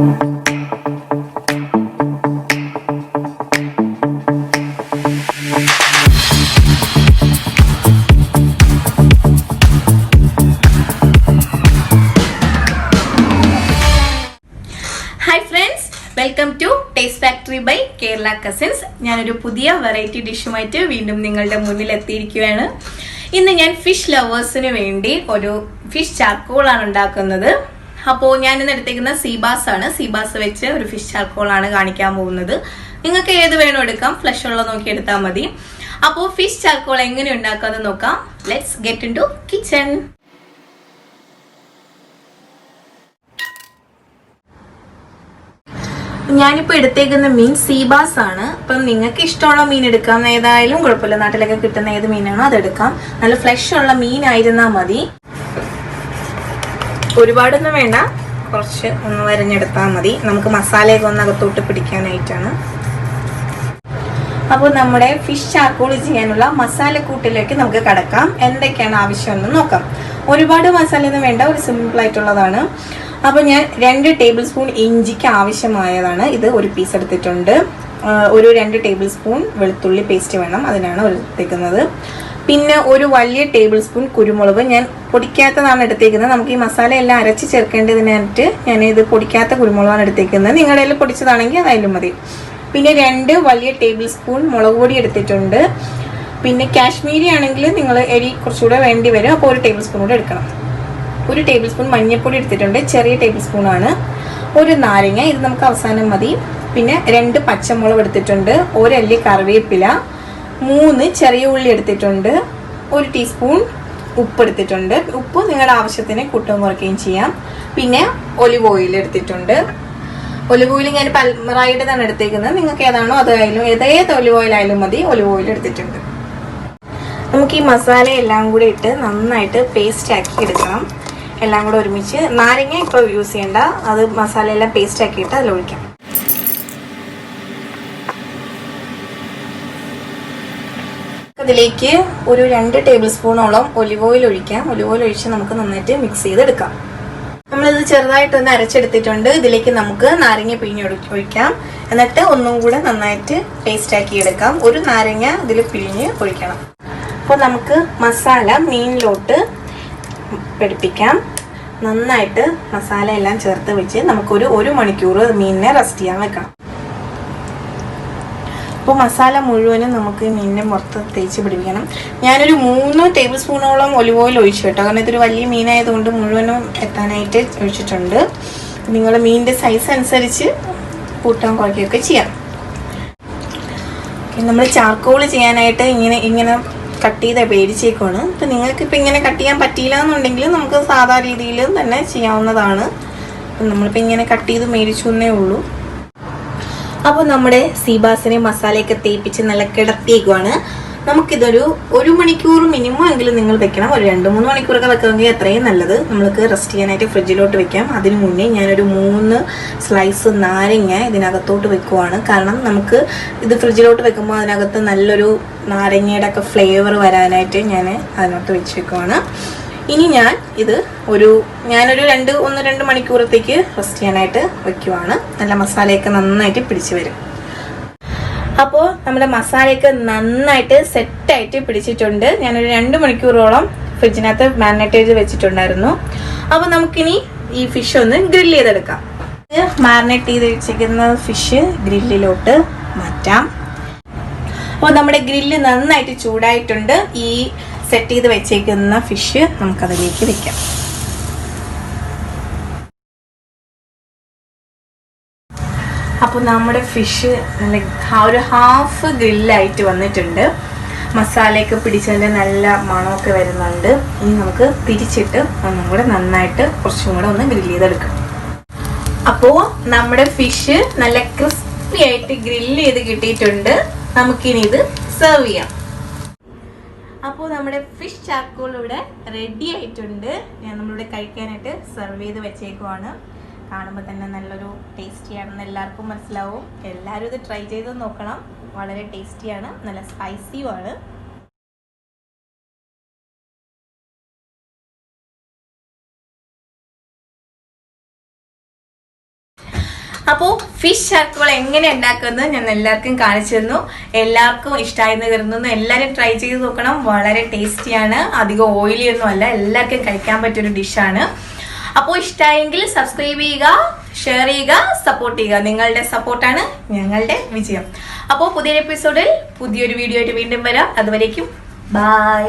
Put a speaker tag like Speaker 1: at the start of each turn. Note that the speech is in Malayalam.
Speaker 1: Welcome to taste factory by Kerala cousins. ഞാനൊരു പുതിയ വെറൈറ്റി ഡിഷുമായിട്ട് വീണ്ടും നിങ്ങളുടെ മുന്നിൽ എത്തിയിരിക്കുകയാണ്. ഇന്ന് ഞാൻ ഫിഷ് ലവേഴ്സിന് വേണ്ടി ഒരു ഫിഷ് ചാർക്കോളാണ് ഉണ്ടാക്കുന്നത്. അപ്പോൾ ഞാൻ ഇന്ന് എടുത്തേക്കുന്ന സീബാസ് ആണ്. സീബാസ് വെച്ച് ഒരു ഫിഷ് ചാർക്കോളാണ് കാണിക്കാൻ പോകുന്നത്. നിങ്ങൾക്ക് ഏത് വേണോ എടുക്കാം, ഫ്ലഷ് ഉള്ളത് നോക്കി എടുത്താൽ മതി. അപ്പോൾ ഫിഷ് ചാർക്കോൾ എങ്ങനെ ഉണ്ടാക്കാമെന്ന് നോക്കാം. Let's get into kitchen. ഞാനിപ്പോൾ എടുത്തേക്കുന്ന മീൻ സീബാസ് ആണ്. അപ്പം നിങ്ങൾക്ക് ഇഷ്ടമുള്ള മീൻ എടുക്കാം, ഏതായാലും കുഴപ്പമില്ല. നാട്ടിലൊക്കെ കിട്ടുന്ന ഏത് മീനാണോ അതെടുക്കാം. നല്ല ഫ്ലഷ് ഉള്ള മീനായിരുന്നാൽ മതി. ഒരുപാടൊന്നും വേണ്ട, കുറച്ച് ഒന്ന് വരഞ്ഞെടുത്താൽ മതി. നമുക്ക് മസാലയൊക്കെ ഒന്ന് അകത്തോട്ട് പിടിക്കാനായിട്ടാണ്. അപ്പോൾ നമ്മുടെ ഫിഷ് ചാർക്കോൾ ചെയ്യാനുള്ള മസാലക്കൂട്ടിലേക്ക് നമുക്ക് കടക്കാം. എന്തൊക്കെയാണ് ആവശ്യമെന്ന് നോക്കാം. ഒരുപാട് മസാലയൊന്നും വേണ്ട, ഒരു സിമ്പിൾ ആയിട്ടുള്ളതാണ്. അപ്പോൾ ഞാൻ 2 ടേബിൾ സ്പൂൺ ഇഞ്ചിക്ക് ആവശ്യമായതാണ്. ഇത് ഒരു പീസ് എടുത്തിട്ടുണ്ട്. ഒരു 2 ടേബിൾ സ്പൂൺ വെളുത്തുള്ളി പേസ്റ്റ് വേണം, അതിനാണ് എടുത്തേക്കുന്നത്. പിന്നെ ഒരു വലിയ ടേബിൾ സ്പൂൺ കുരുമുളക് ഞാൻ പൊടിക്കാത്തതാണ് എടുത്തേക്കുന്നത്. നമുക്ക് ഈ മസാല എല്ലാം അരച്ച് ചേർക്കേണ്ടതിനായിട്ട് ഞാൻ ഇത് പൊടിക്കാത്ത കുരുമുളകാണ് എടുത്തേക്കുന്നത്. നിങ്ങളുടെ കയ്യിൽ പൊടിച്ചതാണെങ്കിൽ അതായാലും മതി. പിന്നെ 2 വലിയ ടേബിൾ സ്പൂൺ മുളക് പൊടി എടുത്തിട്ടുണ്ട്. പിന്നെ കാശ്മീരി ആണെങ്കിൽ നിങ്ങൾ എരി കുറച്ചുകൂടെ വേണ്ടി വരും, അപ്പോൾ ഒരു ടേബിൾ സ്പൂൺ കൂടെ എടുക്കണം. ഒരു ടേബിൾ സ്പൂൺ മഞ്ഞൾപ്പൊടി എടുത്തിട്ടുണ്ട്, ചെറിയ ടേബിൾ സ്പൂൺ ആണ്. ഒരു നാരങ്ങ, ഇത് നമുക്ക് അവസാനം മതി. പിന്നെ 2 പച്ചമുളക് എടുത്തിട്ടുണ്ട്. 1 അല്ലി കറിവേപ്പില, 3 ചെറിയ ഉള്ളി എടുത്തിട്ടുണ്ട്. 1 ടീസ്പൂൺ ഉപ്പ് എടുത്തിട്ടുണ്ട്. ഉപ്പ് നിങ്ങളുടെ ആവശ്യത്തിന് കൂട്ടുകയും കുറയ്ക്കുകയും ചെയ്യാം. പിന്നെ ഒലിവ് ഓയിൽ എടുത്തിട്ടുണ്ട്. ഒലിവ് ഓയിൽ ഞാൻ പൽമറായിട്ടാണ് എടുത്തേക്കുന്നത്. നിങ്ങൾക്ക് ഏതാണോ അതായാലും, ഏത് ഒലിവ് ഓയിൽ ആയാലും മതി. ഒലിവ് ഓയിൽ എടുത്തിട്ടുണ്ട്. നമുക്ക് ഈ മസാല എല്ലാം കൂടി ഇട്ട് നന്നായിട്ട് പേസ്റ്റ് ആക്കി എടുക്കണം. എല്ലാം കൂടെ ഒരുമിച്ച്. നാരങ്ങ ഇപ്പോൾ യൂസ് ചെയ്യണ്ട, അത് മസാല എല്ലാം പേസ്റ്റ് ആക്കിയിട്ട് അതിലൊഴിക്കാം. അതിലേക്ക് ഒരു 2 ടേബിൾ സ്പൂണോളം ഒലിവ് ഓയിൽ ഒഴിക്കാം. ഒലിവ് ഓയിൽ ഒഴിച്ച് നമുക്ക് നന്നായിട്ട് മിക്സ് ചെയ്തെടുക്കാം. നമ്മളിത് ചെറുതായിട്ടൊന്ന് അരച്ചെടുത്തിട്ടുണ്ട്. ഇതിലേക്ക് നമുക്ക് നാരങ്ങ പിഴിഞ്ഞ് ഒഴിക്കാം. എന്നിട്ട് ഒന്നും കൂടെ നന്നായിട്ട് പേസ്റ്റ് ആക്കി എടുക്കാം. ഒരു നാരങ്ങ ഇതിൽ പിഴിഞ്ഞ് ഒഴിക്കണം. അപ്പോൾ നമുക്ക് മസാല മീനിലോട്ട് പിടിപ്പിക്കാം. നന്നായിട്ട് മസാല എല്ലാം ചേർത്ത് വെച്ച് നമുക്കൊരു 1 മണിക്കൂർ മീനിനെ റെസ്റ്റ് ചെയ്യാൻ വെക്കണം. അപ്പോൾ മസാല മുഴുവനും നമുക്ക് മീനിനെ മൊത്തം തേച്ച് പിടിപ്പിക്കണം. ഞാനൊരു 3 ടേബിൾ സ്പൂണോളം ഒലിവ് ഓയിൽ ഒഴിച്ചു കേട്ടോ, കാരണം ഇതൊരു വലിയ മീനായതുകൊണ്ട് മുഴുവനും എത്താനായിട്ട് ഒഴിച്ചിട്ടുണ്ട്. നിങ്ങൾ മീനിൻ്റെ സൈസ് അനുസരിച്ച് കൂട്ടാൻ കുറയ്ക്കുകയൊക്കെ ചെയ്യാം. നമ്മൾ ചാർക്കോൾ ചെയ്യാനായിട്ട് ഇങ്ങനെ കട്ട് ചെയ്ത് പേടിച്ചേക്കാണ്. അപ്പം നിങ്ങൾക്കിപ്പോൾ ഇങ്ങനെ കട്ട് ചെയ്യാൻ പറ്റിയില്ല എന്നുണ്ടെങ്കിൽ നമുക്ക് സാധാ രീതിയിൽ തന്നെ ചെയ്യാവുന്നതാണ്. അപ്പം നമ്മളിപ്പോൾ ഇങ്ങനെ കട്ട് ചെയ്ത് മേടിച്ചു എന്നേ ഉള്ളൂ. അപ്പോൾ നമ്മുടെ സീബാസിനെ മസാലയൊക്കെ തേപ്പിച്ച് നല്ല കിടത്തിയേക്കുവാണ്. നമുക്കിതൊരു 1 മണിക്കൂർ മിനിമം എങ്കിലും നിങ്ങൾ വെക്കണം. ഒരു 2-3 മണിക്കൂറൊക്കെ വെക്കുമെങ്കിൽ അത്രയും നല്ലത്. നമ്മൾക്ക് റെസ്റ്റ് ചെയ്യാനായിട്ട് ഫ്രിഡ്ജിലോട്ട് വെക്കാം. അതിന് മുന്നേ ഞാനൊരു 3 സ്ലൈസ് നാരങ്ങ ഇതിനകത്തോട്ട് വെക്കുവാണ്. കാരണം നമുക്ക് ഇത് ഫ്രിഡ്ജിലോട്ട് വെക്കുമ്പോൾ അതിനകത്ത് നല്ലൊരു നാരങ്ങയുടെ ഒക്കെ ഫ്ലേവർ വരാനായിട്ട് ഞാൻ അതിനകത്ത് വെച്ച് വെക്കുവാണ്. ഇനി ഞാൻ ഇത് ഞാനൊരു 1-2 മണിക്കൂറത്തേക്ക് റെസ്റ്റ് ചെയ്യാനായിട്ട് വെക്കുവാണ്. നല്ല മസാലയൊക്കെ നന്നായിട്ട് പിടിച്ച് വരും. അപ്പോൾ നമ്മുടെ മസാലയൊക്കെ നന്നായിട്ട് സെറ്റായിട്ട് പിടിച്ചിട്ടുണ്ട്. ഞാനൊരു 2 മണിക്കൂറോളം ഫ്രിഡ്ജിനകത്ത് മാരിനേറ്റ് ചെയ്ത് വെച്ചിട്ടുണ്ടായിരുന്നു. അപ്പോൾ നമുക്കിനി ഈ ഫിഷ് ഒന്ന് ഗ്രില്ല് ചെയ്തെടുക്കാം. മാരിനേറ്റ് ചെയ്ത് വെച്ചിരിക്കുന്ന ഫിഷ് ഗ്രില്ലിലോട്ട് മാറ്റാം. അപ്പോൾ നമ്മുടെ ഗ്രില്ല് നന്നായിട്ട് ചൂടായിട്ടുണ്ട്. ഈ സെറ്റ് ചെയ്ത് വെച്ചേക്കുന്ന ഫിഷ് നമുക്കതിലേക്ക് വെക്കാം. അപ്പോൾ നമ്മുടെ ഫിഷ് ഒരു ഹാഫ് ഗ്രില്ലായിട്ട് വന്നിട്ടുണ്ട്. മസാലയൊക്കെ പിടിച്ചതിൻ്റെ നല്ല മണമൊക്കെ വരുന്നുണ്ട്. ഇനി നമുക്ക് തിരിച്ചിട്ട് ഒന്നും കൂടെ നന്നായിട്ട് കുറച്ചും കൂടെ ഒന്ന് ഗ്രില്ല് ചെയ്തെടുക്കാം. അപ്പോൾ നമ്മുടെ ഫിഷ് നല്ല ക്രിസ്പി ആയിട്ട് ഗ്രില്ല് ചെയ്ത് കിട്ടിയിട്ടുണ്ട്. നമുക്കിനി ഇത് സെർവ് ചെയ്യാം. അപ്പോൾ നമ്മുടെ ഫിഷ് ചാർക്കോൾ ഇവിടെ റെഡി ആയിട്ടുണ്ട്. നമ്മളിവിടെ കഴിക്കാനായിട്ട് സെർവ് ചെയ്ത് വെച്ചേക്കുവാണ്. കാണുമ്പോൾ തന്നെ നല്ലൊരു ടേസ്റ്റിയാണെന്ന് എല്ലാവർക്കും മനസ്സിലാവും. എല്ലാവരും ഇത് ട്രൈ ചെയ്ത് നോക്കണം. വളരെ ടേസ്റ്റിയാണ്, നല്ല സ്പൈസിയുമാണ്. അപ്പോൾ ഫിഷ് ചാർക്കോൾ എങ്ങനെ ഉണ്ടാക്കുന്നത് ഞാൻ എല്ലാവർക്കും കാണിച്ചു തന്നു. എല്ലാവർക്കും ഇഷ്ടമായെന്ന് കരുതുന്നു. എല്ലാവരും ട്രൈ ചെയ്ത് നോക്കണം. വളരെ ടേസ്റ്റിയാണ്, അധികം ഓയിലി ഒന്നും അല്ല, എല്ലാവർക്കും കഴിക്കാൻ പറ്റിയൊരു ഡിഷാണ്. അപ്പോൾ ഇഷ്ടമായെങ്കിൽ സബ്സ്ക്രൈബ് ചെയ്യുക, ഷെയർ ചെയ്യുക, സപ്പോർട്ട് ചെയ്യുക. നിങ്ങളുടെ സപ്പോർട്ടാണ് ഞങ്ങളുടെ വിജയം. അപ്പോൾ പുതിയൊരു എപ്പിസോഡിൽ പുതിയൊരു വീഡിയോ ആയിട്ട് വീണ്ടും വരാം. അതുവരേക്കും ബൈ.